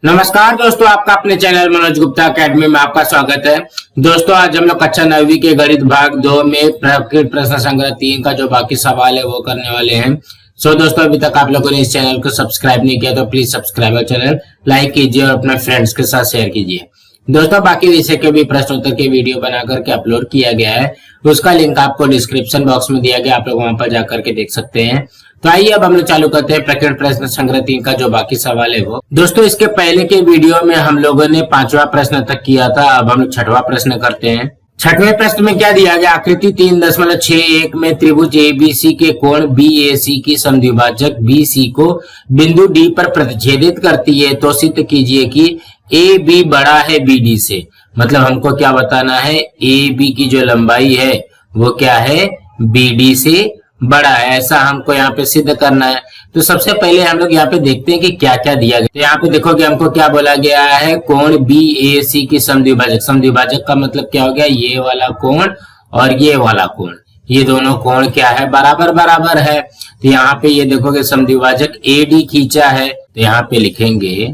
नमस्कार दोस्तों, आपका अपने चैनल मनोज गुप्ता अकेडमी में आपका स्वागत है। दोस्तों आज हम लोग कक्षा 9वीं के गणित भाग 2 में प्रकृत प्रश्न संग्रह 3 का जो बाकी सवाल है वो करने वाले हैं। दोस्तों अभी तक आप लोगों ने इस चैनल को सब्सक्राइब नहीं किया तो प्लीज सब्सक्राइब चैनल, लाइक कीजिए और अपने फ्रेंड्स के साथ शेयर कीजिए। दोस्तों बाकी विषय के भी प्रश्न उत्तर के वीडियो बना करके अपलोड किया गया है, उसका लिंक आपको डिस्क्रिप्शन बॉक्स में दिया गया, आप लोग वहां पर जाकर के देख सकते हैं। तो आइए अब हम लोग चालू करते हैं प्रकृत प्रश्न संग्रह 3 का जो बाकी सवाल है वो। दोस्तों इसके पहले के वीडियो में हम लोगों ने 5वां प्रश्न तक किया था, अब हम लोग 6वां प्रश्न करते हैं। 6वें प्रश्न में क्या दिया गया, आकृति 3.61 में त्रिभुज एबीसी के कोण बीएसी की समद्विभाजक बीसी को बिंदु डी पर प्रतिच्छेदित करती है, तो सिद्ध कीजिए कि ए बी बड़ा है बीडी से। मतलब हमको क्या बताना है, ए बी की जो लंबाई है वो क्या है, बीडी से बड़ा है, ऐसा हमको यहाँ पे सिद्ध करना है। तो सबसे पहले हम लोग यहाँ पे देखते हैं कि क्या क्या दिया गया। तो यहाँ पे देखोगे हमको क्या बोला गया है, कोण बी ए सी की समद्विभाजक। समद्विभाजक का मतलब क्या हो गया, ये वाला कोण और ये वाला कोण, ये दोनों कोण क्या है, बराबर बराबर है। तो यहाँ पे ये देखोगे समद्विभाजक ए डी खींचा है, तो यहाँ पे लिखेंगे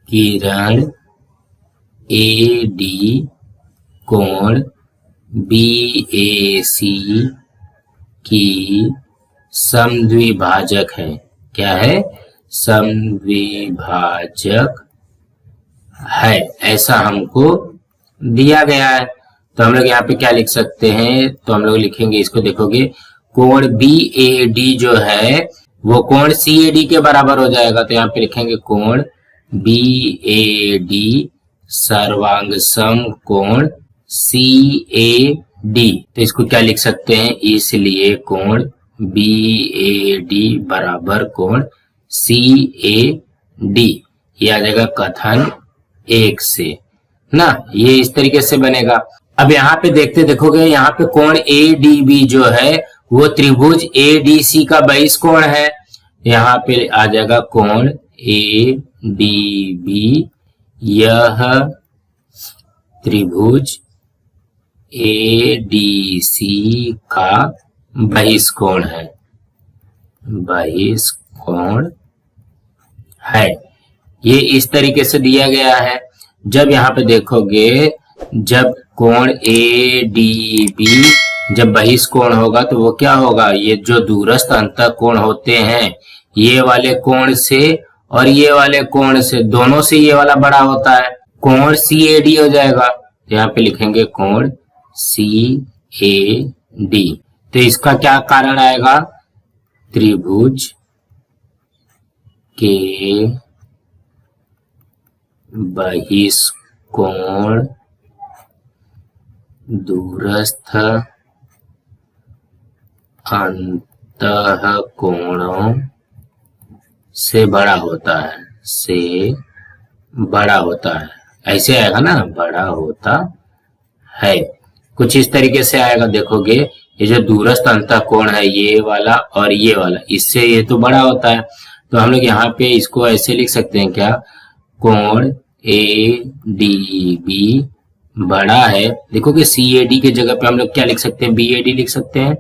किरण ए डी कोण बी ए सी की समद्विभाजक है। क्या है, समद्विभाजक है, ऐसा हमको दिया गया है। तो हम लोग यहाँ पे क्या लिख सकते हैं, तो हम लोग लिखेंगे इसको, देखोगे कोण बी ए डी जो है वो कोण सी ए डी के बराबर हो जाएगा। तो यहाँ पे लिखेंगे कोण बी ए डी सर्वांग सम कोण सी ए डी। तो इसको क्या लिख सकते हैं, इसलिए कोण बी ए डी बराबर कोण सी ए डी, ये आ जाएगा कथन 1 से ना, ये इस तरीके से बनेगा। अब यहाँ पे देखोगे यहाँ पे कोण ए डी बी जो है वो त्रिभुज ए डी सी का बहिष कोण है। यहाँ पे आ जाएगा कोण ए डी बी, यह त्रिभुज ए डी सी का बहिष कोण है, बहिष कोण है, ये इस तरीके से दिया गया है। जब यहाँ पे देखोगे, जब कोण ए डी बी जब बहिष कोण होगा तो वो क्या होगा, ये जो दूरस्थ अंतःकोण होते हैं ये वाले कोण से और ये वाले कोण से, दोनों से ये वाला बड़ा होता है, कोण सी ए डी हो जाएगा। यहाँ पे लिखेंगे कोण सी ए डी। तो इसका क्या कारण आएगा, त्रिभुज के बहिष कोण दूरस्थ अंतःकोणों से बड़ा होता है, से बड़ा होता है, ऐसे आएगा ना, बड़ा होता है, कुछ इस तरीके से आएगा। देखोगे ये जो दूरस्थ अंतःकोण है ये वाला और ये वाला, इससे ये तो बड़ा होता है। तो हम लोग यहाँ पे इसको ऐसे लिख सकते हैं, क्या, कोण ए डी बी बड़ा है, देखोगे सी ए डी के जगह पे हम लोग क्या लिख सकते हैं, बी ए डी लिख सकते हैं,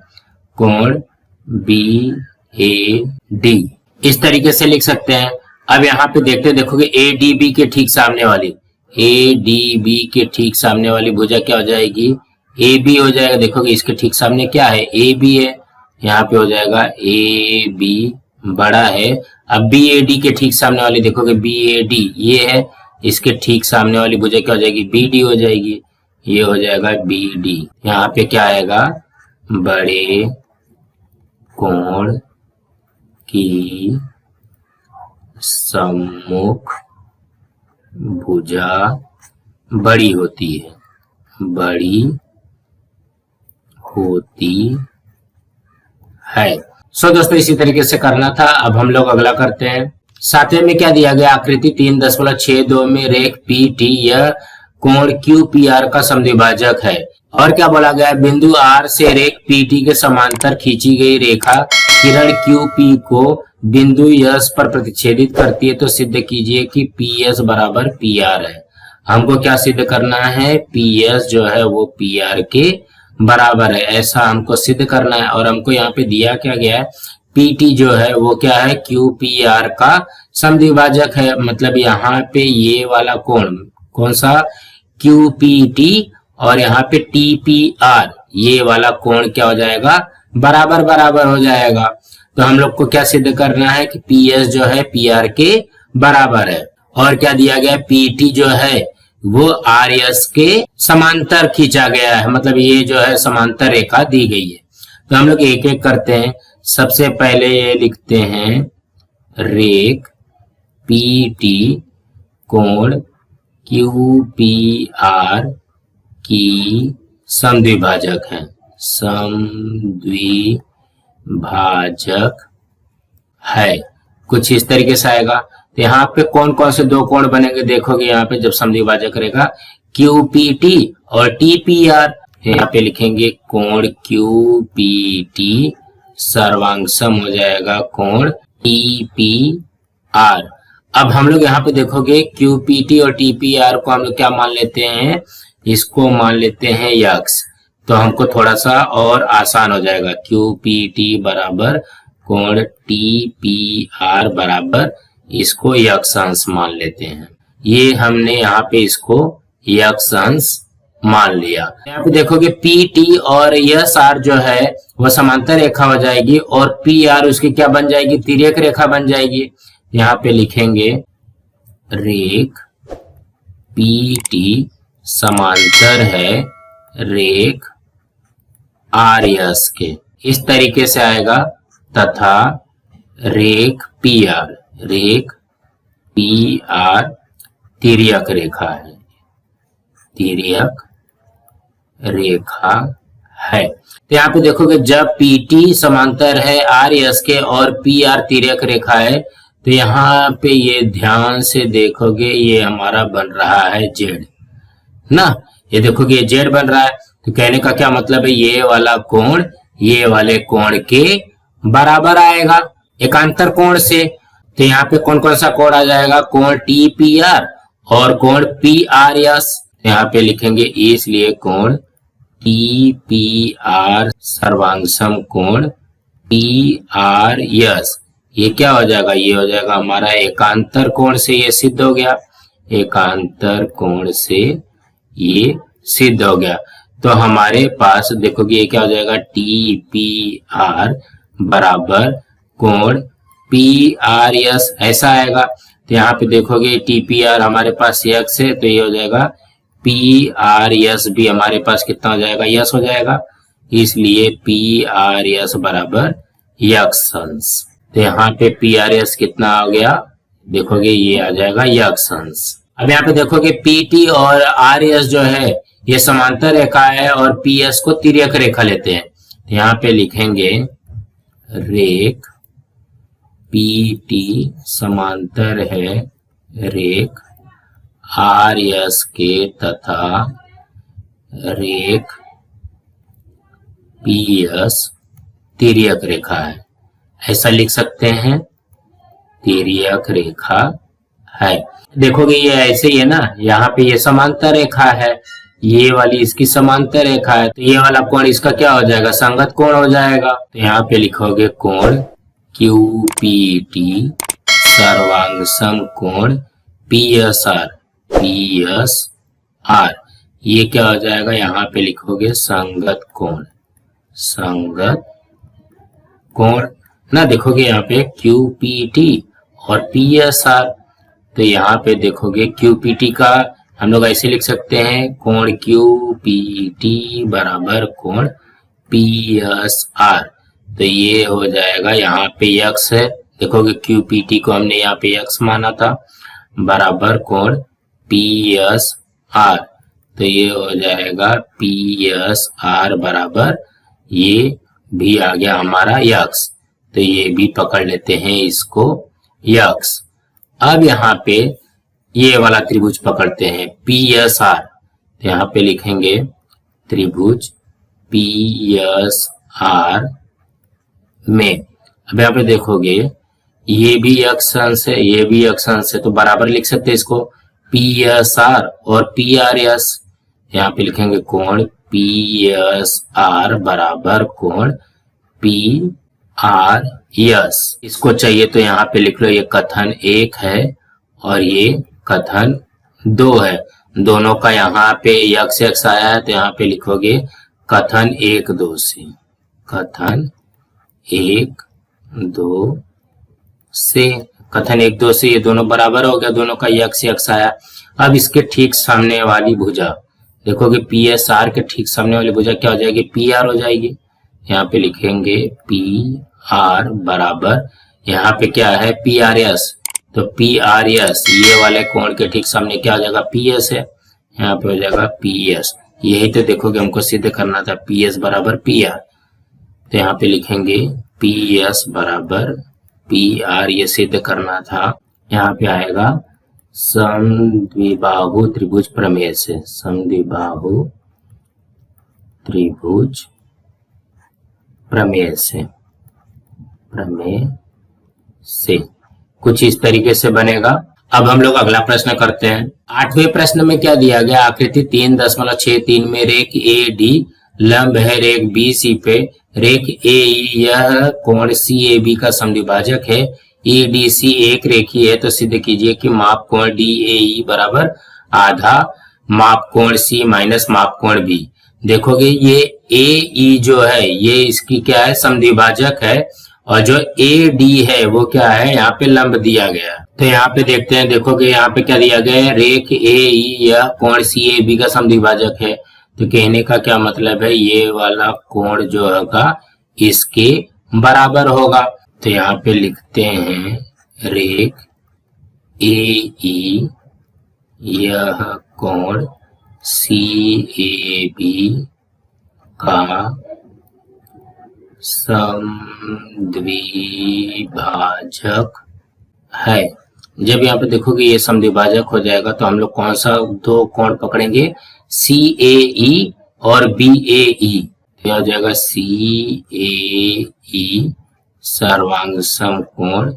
कोण बी ए डी, इस तरीके से लिख सकते हैं। अब यहाँ पे देखोगे ए डी बी के ठीक सामने वाली, ए डी बी के ठीक सामने वाली भुजा क्या हो जाएगी, ए बी हो जाएगा। देखोगे इसके ठीक सामने क्या है, ए बी है, यहाँ पे हो जाएगा ए बी बड़ा है। अब बी ए डी के ठीक सामने वाली देखोगे बी ए डी ये है, इसके ठीक सामने वाली भुजा क्या हो जाएगी, बी डी हो जाएगी, ये हो जाएगा बी डी। यहाँ पे क्या आएगा, बड़े कोण की सम्मुख भुजा बड़ी होती है, बड़ी होती है। दोस्तों इसी तरीके से करना था। अब हम लोग अगला करते हैं। 7वें में क्या दिया गया, आकृति 3.62 में रेख पी टी यह कोण क्यू पी आर का समद्विभाजक है। और क्या बोला गया, बिंदु आर से रेख पी टी के समांतर खींची गई रेखा किरण क्यू पी को बिंदु यस पर प्रतिच्छेदित करती है, तो सिद्ध कीजिए कि पी एस बराबर पी आर है। हमको क्या सिद्ध करना है, पी एस जो है वो पी आर के बराबर है, ऐसा हमको सिद्ध करना है। और हमको यहाँ पे दिया क्या गया है, पी टी जो है वो क्या है, क्यू पी आर का समद्विभाजक है। मतलब यहाँ पे ये वाला कोण कौन सा, क्यू पी टी, और यहाँ पे टी पी आर, ये वाला कोण क्या हो जाएगा, बराबर बराबर हो जाएगा। तो हम लोग को क्या सिद्ध करना है कि पी एस जो है पी आर के बराबर है। और क्या दिया गया, पी टी जो है वो आर एस के समांतर खींचा गया है, मतलब ये जो है समांतर रेखा दी गई है। तो हम लोग एक एक करते हैं। सबसे पहले ये लिखते हैं रेख पी टी कोण क्यू पी आर की समद्विभाजक है, समद्विभाजक है। कुछ इस तरीके से आएगा। तो यहाँ पे कौन कौन से दो कोण बनेंगे देखोगे, यहाँ पे जब समद्विभाजक रहेगा क्यू पी टी और टी पी आर। यहाँ पे लिखेंगे कोण क्यू पी टी सर्वांगसम हो जाएगा कोण टी पी आर। अब हम लोग यहाँ पे देखोगे क्यू पी टी और टी पी आर को हम लोग क्या मान लेते हैं, इसको मान लेते हैं यक्स। तो हमको थोड़ा सा और आसान हो जाएगा, क्यू पी टी बराबर कोण टी पी आर बराबर इसको यक्स अंश मान लेते हैं। ये हमने यहाँ पे इसको यक्स अंश मान लिया। यहाँ पे देखोगे पी टी और यस आर जो है वो समांतर रेखा हो जाएगी और पी आर उसकी क्या बन जाएगी, तिर्यक रेखा बन जाएगी। यहाँ पे लिखेंगे रेख पी टी समांतर है रेख आर एस के, इस तरीके से आएगा। तथा रेख पी आर तिर्यक रेखा है, तिर्यक रेखा है। तो यहाँ पे देखोगे जब पी टी समांतर है आर एस के और पी आर तिर्यक रेखा है, तो यहाँ पे ये ध्यान से देखोगे ये हमारा बन रहा है जेड ना, ये देखोगे ये जेड बन रहा है। तो कहने का क्या मतलब है, ये वाला कोण ये वाले कोण के बराबर आएगा एकांतर कोण से। तो यहाँ पे कौन कौन सा कोण आ जाएगा, कोण टी पी आर और कोण पी आर एस। यहाँ पे लिखेंगे इसलिए कोण टी पी आर सर्वांगसम कोण पी आर एस, ये क्या हो जाएगा, ये हो जाएगा हमारा एकांतर कोण से ये सिद्ध हो गया, एकांतर कोण से ये सिद्ध हो गया। तो हमारे पास देखोगे ये क्या हो जाएगा, टी पी आर बराबर कोण पी आर एस, ऐसा आएगा। तो यहाँ पे देखोगे टी पी आर हमारे पास यक्स है, तो ये हो जाएगा पी आर एस भी हमारे पास कितना हो जाएगा, यस हो जाएगा। इसलिए पी आर एस बराबर यक्स अंश। तो यहाँ पे पी आर एस कितना हो गया, देखोगे ये आ जाएगा यक्स अंश। अब यहाँ पे देखोगे पी टी और आर एस जो है ये समांतर रेखा है और पी एस को तिर्यक रेखा लेते हैं। तो यहाँ पे लिखेंगे रेख पी टी समांतर है रेख आर एस के तथा रेख पी एस तिर्यक रेखा है, ऐसा लिख सकते हैं, तिर्यक रेखा है। देखोगे ये ऐसे ही है ना, यहाँ पे ये समांतर रेखा है, ये वाली इसकी समांतर रेखा है, तो ये वाला कोण इसका क्या हो जाएगा, संगत कोण हो जाएगा। तो यहाँ पे लिखोगे कोण क्यू पी टी सर्वांगसम कोण पी एस आर, ये क्या हो जाएगा, यहाँ पे लिखोगे संगत कोण, संगत कोण ना। देखोगे यहाँ पे क्यू पी टी और पी एस आर, तो यहाँ पे देखोगे क्यू पी टी का हम लोग ऐसे लिख सकते हैं, कोण क्यू पी टी बराबर कोण पी एस आर। तो ये हो जाएगा, यहाँ पे यक्स है, देखोगे क्यू पी टी को हमने यहाँ पे यक्स माना था, बराबर कोण पी एस आर। तो ये हो जाएगा पी एस आर बराबर ये भी आ गया हमारा यक्स। तो ये भी पकड़ लेते हैं इसको यक्स। अब यहाँ पे ये वाला त्रिभुज पकड़ते हैं पी एस आर, तो यहाँ पे लिखेंगे त्रिभुज पी एस आर में। अब यहाँ पे देखोगे ये भी यक्स अंश है, ये भी यक्स अंश है, तो बराबर लिख सकते हैं इसको पी एस आर और पी आर एस। यहाँ पे लिखेंगे कोण पी एस आर बराबर कोण पी आर यस। इसको चाहिए तो यहाँ पे लिख लो, ये कथन 1 है और ये कथन 2 है। दोनों का यहाँ पे यक्स यक्स आया है तो यहाँ पे लिखोगे कथन 1 2 से, कथन 1 2 से, कथन 1 2 से ये दोनों बराबर हो गया, दोनों का यक्स यक्स आया। अब इसके ठीक सामने वाली भुजा देखोगे, पी एस आर के ठीक सामने वाली भुजा क्या हो जाएगी, पी आर हो जाएगी। यहाँ पे लिखेंगे पी आर बराबर, यहाँ पे क्या है पी आर एस, तो पी आर एस ये वाले कोण के ठीक सामने क्या हो जाएगा, पी एस है, यहाँ पे हो जाएगा पी एस। यही तो देखोगे हमको सिद्ध करना था, पी एस बराबर पी आर, तो यहाँ पे लिखेंगे पी एस बराबर पी आर, ये सिद्ध करना था। यहाँ पे आएगा समद्विबाहु त्रिभुज प्रमेय से, समद्विबाहु त्रिभुज प्रमेय से, प्रमेय से कुछ इस तरीके से बनेगा। अब हम लोग अगला प्रश्न करते हैं। 8वें प्रश्न में क्या दिया गया, आकृति 3.63 में रेख ए डी लंब है रेख बी सी पे, रेख ए यह कोण सी ए बी का समद्विभाजक है, ई डी सी एक रेखी है, तो सिद्ध कीजिए कि माप कोण डी ए ई बराबर आधा माप कोण सी माइनस माप कोण बी। देखोगे ये ए ई जो है ये इसकी क्या है, समद्विभाजक है, और जो ए डी है वो क्या है, यहाँ पे लंब दिया गया। तो यहाँ पे देखते हैं, देखोगे यहाँ पे क्या दिया गया है, रेख ए ई यह कोण सी ए बी का समद्विभाजक है। तो कहने का क्या मतलब है, ये वाला कोण जो होगा इसके बराबर होगा। तो यहाँ पे लिखते हैं रेख ए ई यह कोण सी ए बी का समद्विभाजक है। जब यहाँ पे देखोगे ये समद्विभाजक हो जाएगा तो हम लोग कौन सा दो कोण पकड़ेंगे, सी ए ई और बी ए ई। तो हो जाएगा सी ए ई सर्वांग समकोण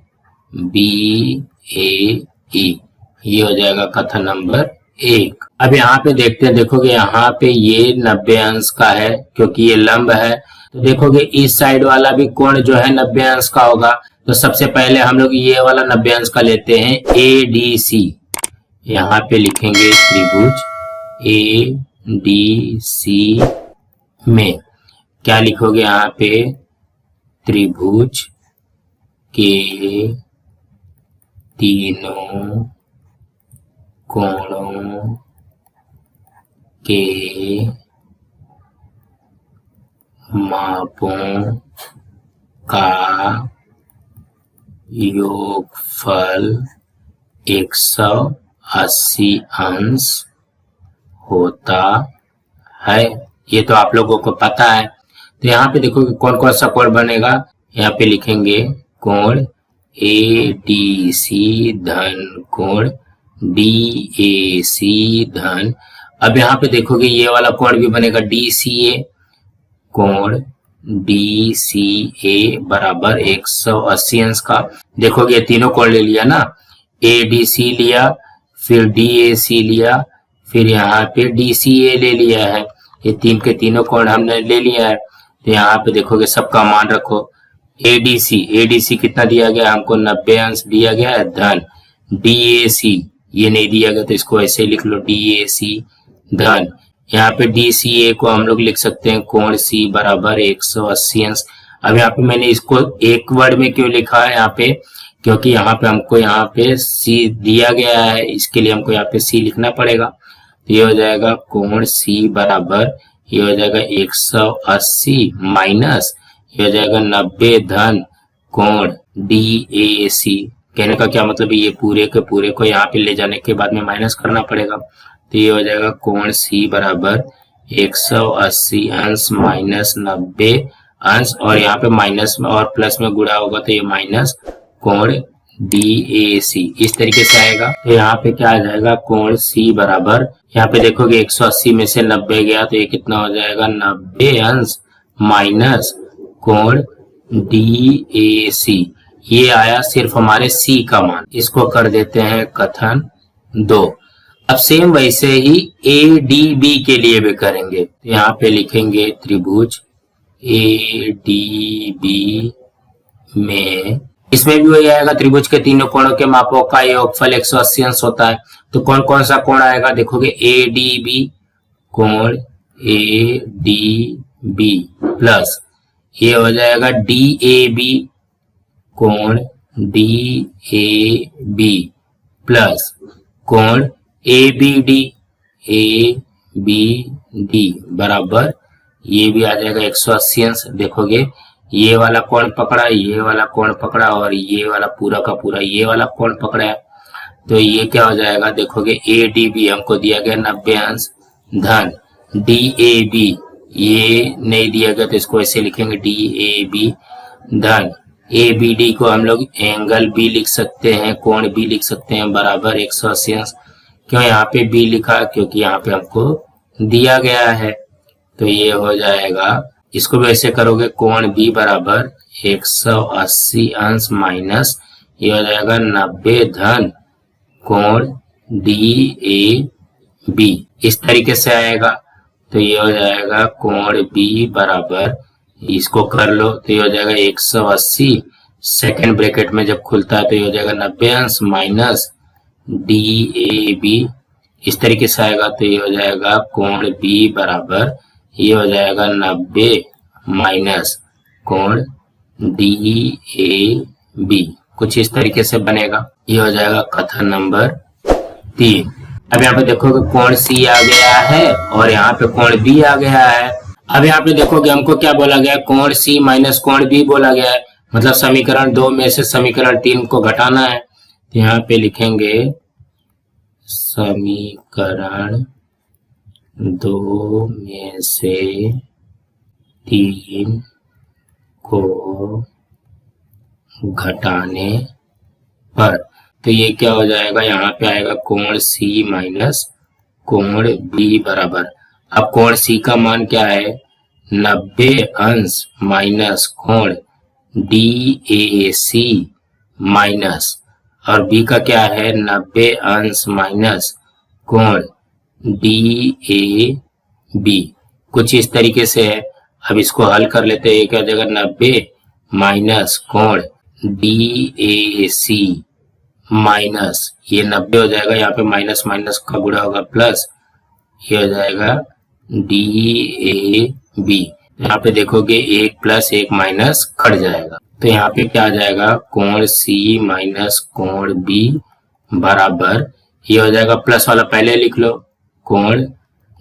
बी ए ई, ये हो जाएगा कथन नंबर 1। अब यहाँ पे देखते हैं, देखोगे यहाँ पे ये 90 अंश का है क्योंकि ये लंब है, तो देखोगे इस साइड वाला भी कोण जो है 90 अंश का होगा। तो सबसे पहले हम लोग ये वाला 90 अंश का लेते हैं, ए डी सी। यहाँ पे लिखेंगे त्रिभुज ए डी सी में क्या लिखोगे, यहाँ पे त्रिभुज के तीनों कोणों के मापों का योगफल 180 अंश होता है। ये तो आप लोगों को पता है। तो यहाँ पे देखो कि कौन कौन सा कोण बनेगा, यहाँ पे लिखेंगे कोण ए डी सी धन कोण डी ए सी धन। अब यहाँ पे देखोगे ये वाला कोण भी बनेगा डी सी ए, कोण डी सी ए बराबर 180 अंश का। देखोगे ये तीनों कोण ले लिया ना, ए डी सी लिया, फिर डी ए सी लिया, फिर यहाँ पे डी सी ए ले लिया है। ये तीन के तीनों कोण हमने ले लिया है। तो यहाँ पे देखोगे सबका मान रखो, एडीसी कितना दिया गया हमको, 90 अंश दिया गया है, धन डीएसी ये नहीं दिया गया तो इसको ऐसे लिख लो, डीएसी धन। यहाँ पे डीसीए को हम लोग लिख सकते हैं कोण सी बराबर 180 अंश। अब यहाँ पे मैंने इसको एक वर्ड में क्यों लिखा है यहाँ पे, क्योंकि यहाँ पे हमको यहाँ पे सी दिया गया है, इसके लिए हमको यहाँ पे सी लिखना पड़ेगा। तो ये हो जाएगा कोण सी बराबर, ये हो जाएगा 180 माइनस ये हो जाएगा 90 धन कोण डीएसी। कहने का क्या मतलब है, ये पूरे के पूरे को यहाँ पे ले जाने के बाद में माइनस करना पड़ेगा। तो ये हो जाएगा कोण सी बराबर 180 अंश माइनस 90 अंश, और यहाँ पे माइनस में और प्लस में गुणा होगा तो ये माइनस कोण डीएसी इस तरीके से आएगा। तो यहाँ पे क्या आ जाएगा, कोण सी बराबर, यहाँ पे देखोगे 180 में से 90 गया तो ये कितना हो जाएगा 90 अंश माइनस कोण डीएसी। ये आया सिर्फ हमारे सी का मान, इसको कर देते हैं कथन 2। अब सेम वैसे ही ए डी बी के लिए भी करेंगे। यहाँ पे लिखेंगे त्रिभुज ए डी बी में, इसमें भी वही आएगा, त्रिभुज के तीनों कोणों के मापों का योगफल 180 अंश होता है। तो कौन कौन सा कोण आएगा देखोगे, ए डी बी, कोण ए डी बी प्लस ये हो जाएगा डी ए बी, कोण डी ए बी प्लस कोण A B D, A B D बराबर ये भी आ जाएगा 180 अंश। देखोगे ये वाला कोण पकड़ा, ये वाला कोण पकड़ा और ये वाला पूरा का पूरा ये वाला कोण पकड़ा है। तो ये क्या हो जाएगा देखोगे, ए डी बी हमको दिया गया 90 अंश धन डी ए बी ये नहीं दिया गया तो इसको ऐसे लिखेंगे डी ए बी धन ए बी डी को हम लोग एंगल बी लिख सकते हैं, कोण बी लिख सकते हैं बराबर 180 अंश। क्यों यहाँ पे बी लिखा, क्योंकि यहाँ पे हमको दिया गया है। तो ये हो जाएगा, इसको भी ऐसे करोगे, कोण बी बराबर 180 अंश माइनस ये हो जाएगा 90 धन कोण डी ए बी, इस तरीके से आएगा। तो ये हो जाएगा कोण बी बराबर, इसको कर लो तो ये हो जाएगा 180 सेकेंड ब्रैकेट में जब खुलता है तो ये हो जाएगा 90 अंश माइनस डी ए बी, इस तरीके से आएगा। तो ये हो जाएगा कोण बी बराबर ये हो जाएगा 90 माइनस कोण डी ए बी, कुछ इस तरीके से बनेगा। ये हो जाएगा कथन नंबर 3। अब यहाँ पे देखोगे कोण सी आ गया है और यहाँ पे कोण बी आ गया है। अब यहाँ पे देखोगे हमको क्या बोला गया है, कोण सी माइनस कोण बी बोला गया है, मतलब समीकरण 2 में से समीकरण 3 को घटाना है। तो यहाँ पे लिखेंगे समीकरण 2 में से 3 को घटाने पर, तो ये क्या हो जाएगा, यहाँ पे आएगा कोण सी माइनस कोण बी बराबर, अब कोण सी का मान क्या है 90 अंश माइनस कोण डी ए सी माइनस, और बी का क्या है 90 अंश माइनस कोण डी ए बी, कुछ इस तरीके से है। अब इसको हल कर लेते हैं, क्या हो जाएगा 90 माइनस कोण डी ए सी माइनस ये 90 हो जाएगा, यहाँ पे माइनस माइनस का गुणा होगा प्लस ये हो जाएगा डी ए बी, यहाँ पे देखोगे 1 प्लस 1 माइनस कट जाएगा। तो यहाँ पे क्या आ जाएगा, कोण सी माइनस कोण बी बराबर ये हो जाएगा, प्लस वाला पहले लिख लो, कोण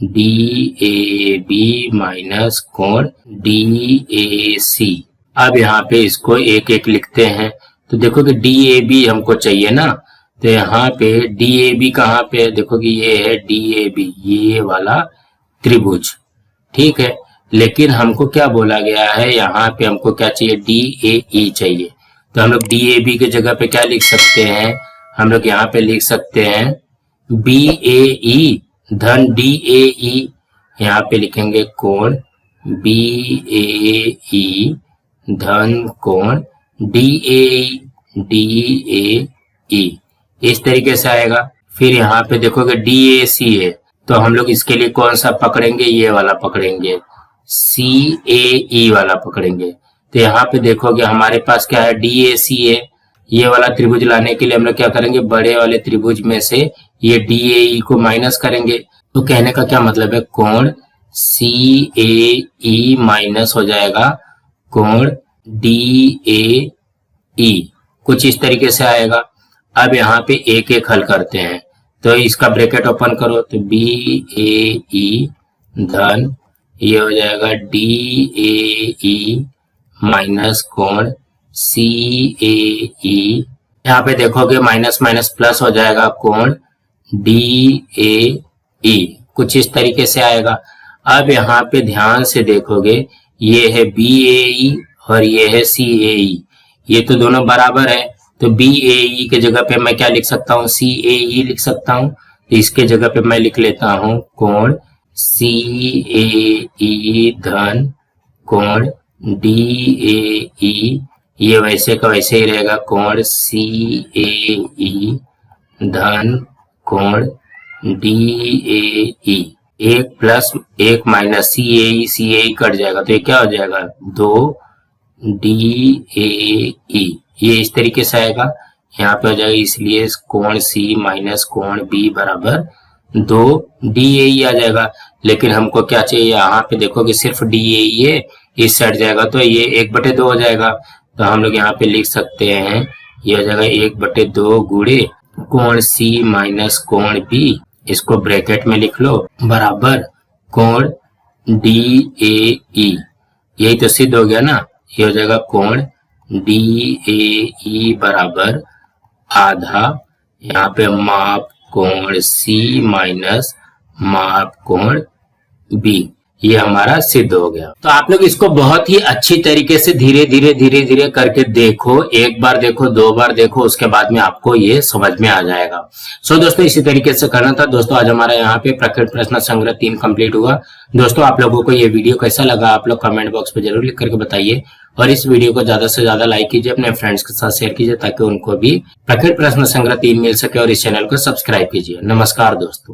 डी ए बी माइनस कोण डी ए सी। अब यहाँ पे इसको एक एक लिखते हैं। तो देखो कि डी ए बी हमको चाहिए ना, तो यहाँ पे डी ए बी कहाँ पे है, देखो कि ये है डी ए बी, ये वाला त्रिभुज, ठीक है। लेकिन हमको क्या बोला गया है, यहाँ पे हमको क्या चाहिए, डी ए ई चाहिए। तो हम लोग डी ए बी के जगह पे क्या लिख सकते हैं, हम लोग यहाँ पे लिख सकते हैं बी ए ई धन डी ए ई, यहाँ पे लिखेंगे कोण बी ए ई धन कोण डी ए ई, इस तरीके से आएगा। फिर यहाँ पे देखोगे डी ए सी है, तो हम लोग इसके लिए कौन सा पकड़ेंगे, ये वाला पकड़ेंगे, सी ए ई वाला पकड़ेंगे। तो यहाँ पे देखोगे हमारे पास क्या है, डी ए सी है, ये वाला त्रिभुज लाने के लिए हम लोग क्या करेंगे, बड़े वाले त्रिभुज में से ये डी ए ई को माइनस करेंगे। तो कहने का क्या मतलब है, कोण सी ए ई माइनस हो जाएगा कोण डी ए ई, कुछ इस तरीके से आएगा। अब यहाँ पे एक एक हल करते हैं, तो इसका ब्रैकेट ओपन करो, तो बी ए ई धन ये हो जाएगा डी ए ई माइनस कोण सी ए ई, यहाँ पे देखोगे माइनस माइनस प्लस हो जाएगा कोण डी ए ई, कुछ इस तरीके से आएगा। अब यहाँ पे ध्यान से देखोगे, ये है बी ए ई और ये है सी ए ई, ये तो दोनों बराबर है। तो बी ए ई के जगह पे मैं क्या लिख सकता हूँ, सी ए ई लिख सकता हूँ। तो इसके जगह पे मैं लिख लेता हूँ कोण सी ए ई धन कोण डी ए ई, ये वैसे का वैसे ही रहेगा, कोण सी ए ई धन कोण D A E, 1 plus 1 minus C A E cut जाएगा, तो ये क्या हो जाएगा 2 डी ए ई, ये इस तरीके से आएगा, यहाँ पे हो जाएगा, इसलिए कोण सी माइनस कोण बी बराबर 2 डी ए ई आ जाएगा। लेकिन हमको क्या चाहिए, यहाँ पे देखो कि सिर्फ डी ए ई है, इस साइड जाएगा तो ये 1/2 हो जाएगा। तो हम लोग यहाँ पे लिख सकते हैं, ये हो जाएगा 1/2 गुणे कोण सी माइनस कोण बी, इसको ब्रैकेट में लिख लो, बराबर कोण डी ए ई, यही तो सिद्ध हो गया ना। ये हो जाएगा कोण डी ए ई बराबर आधा, यहाँ पे माप कोण सी माइनस माप कोण बी, ये हमारा सिद्ध हो गया। तो आप लोग इसको बहुत ही अच्छी तरीके से धीरे धीरे करके देखो, एक बार देखो, 2 बार देखो, उसके बाद में आपको ये समझ में आ जाएगा। सो दोस्तों इसी तरीके से करना था। दोस्तों आज हमारा यहाँ पे प्रकृत प्रश्न संग्रह 3 कंप्लीट हुआ। दोस्तों आप लोगों को ये वीडियो कैसा लगा, आप लोग कमेंट बॉक्स पे जरूर लिख करके बताइए, और इस वीडियो को ज्यादा से ज्यादा लाइक कीजिए, अपने फ्रेंड्स के साथ शेयर कीजिए, ताकि उनको भी प्रकृत प्रश्न संग्रह 3 मिल सके, और इस चैनल को सब्सक्राइब कीजिए। नमस्कार दोस्तों।